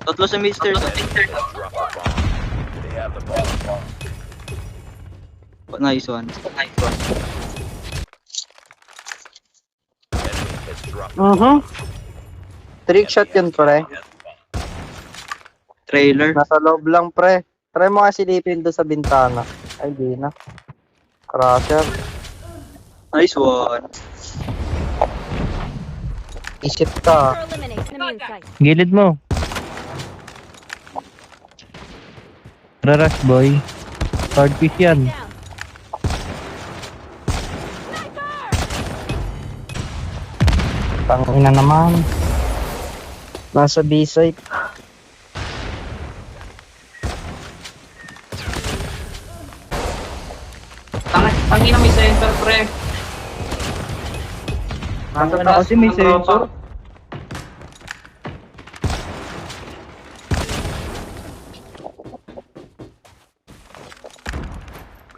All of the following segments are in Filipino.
Tatlo si Mr. Nice one. Trick shot yun, pre. Trailer. Nasa loob lang, pre. Try mo nga silipin doon sa bintana. Ay, di na. Crusher. Nice one. Isip ka. Eliminate enemy in sight. Gilid mo. Raras boy. Third piece yan. Down. Tangina naman. Nasa B-site. Tangina may center, pre. Nasa taas may ng tropa.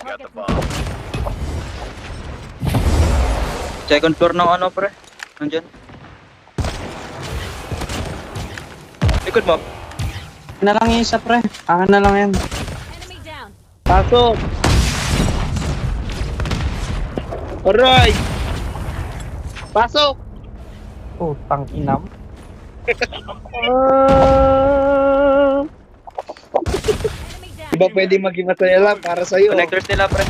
Target Second floor ng ano, pre. Nandyan. Likod mo. Na lang yung isa, pre. Akin na lang yan. enemy down. Pasok! Alright! Pasok! Oh, tang-inam. Enemy down. Iba pwede maging masaya lang para sa'yo. Connectors nila, pre.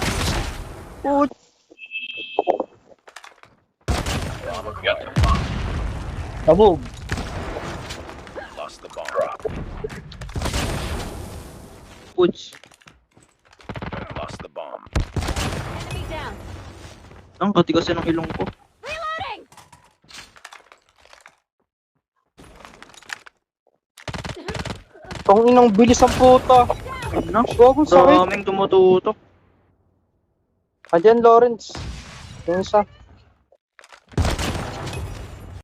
Kabog. Puts. Enemy down. Ang katigas ng ilong ko. Reloading. Tong inang bilis ang puta. Ano? Gogo sakit. Daming tumututok. Ayan, Lawrence. Yung isa.